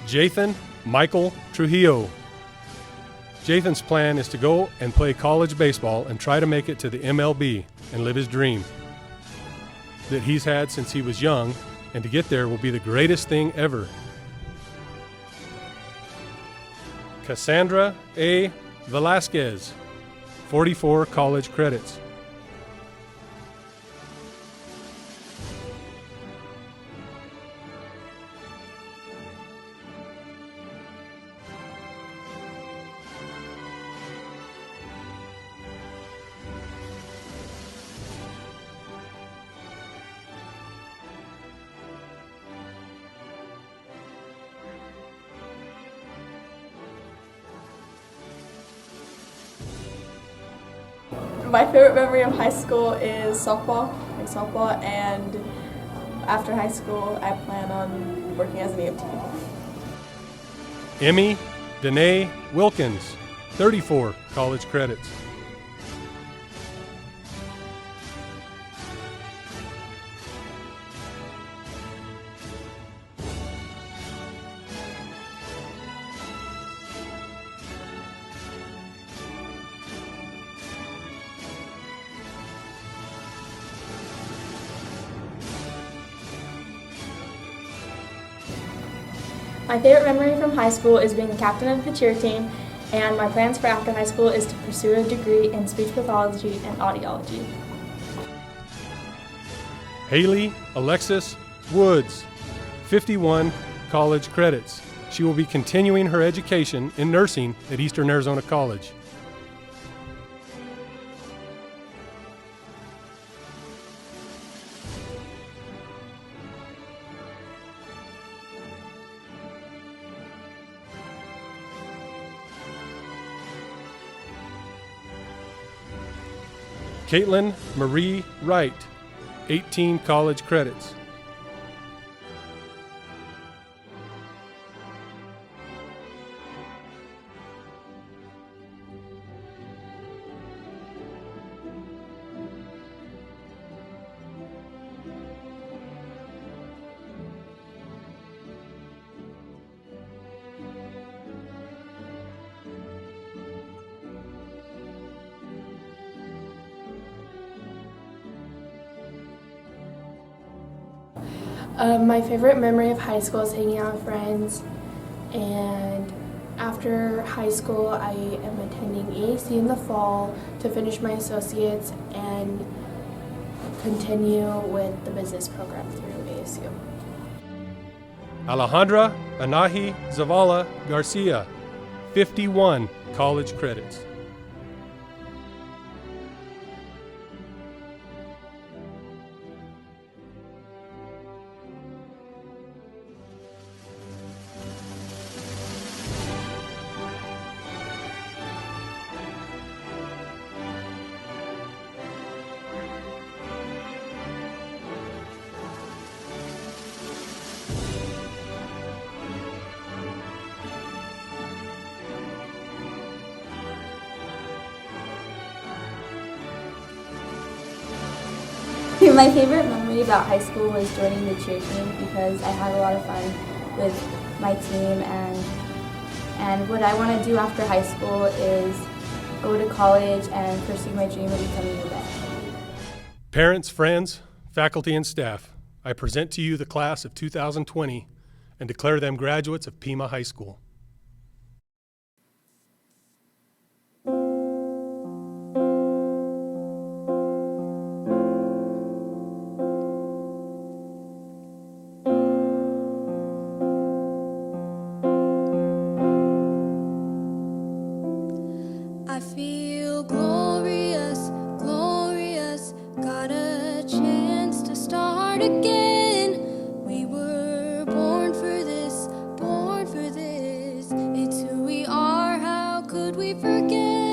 Jathan Michael Trujillo. Jathan's plan is to go and play college baseball and try to make it to the MLB and live his dream that he's had since he was young, and to get there will be the greatest thing ever. Cassandra A. Velasquez, 44 college credits. My favorite memory of high school is softball, and after high school, I plan on working as an EMT. Emmy Danae Wilkins, 34 college credits. My favorite memory from high school is being the captain of the cheer team, and my plans for after high school is to pursue a degree in speech pathology and audiology. Haley Alexis Woods, 51 college credits. She will be continuing her education in nursing at Eastern Arizona College. Caitlin Marie Wright, 18 college credits. My favorite memory of high school is hanging out with friends, and after high school I am attending EAC in the fall to finish my associates and continue with the business program through ASU. Alejandra Anahi Zavala Garcia, 51 college credits. My favorite memory about high school was joining the cheer team because I had a lot of fun with my team, and what I want to do after high school is go to college and pursue my dream of becoming a vet. Parents, friends, faculty, and staff, I present to you the class of 2020 and declare them graduates of Pima High School. I feel glorious, glorious, got a chance to start again. We were born for this, it's who we are, how could we forget?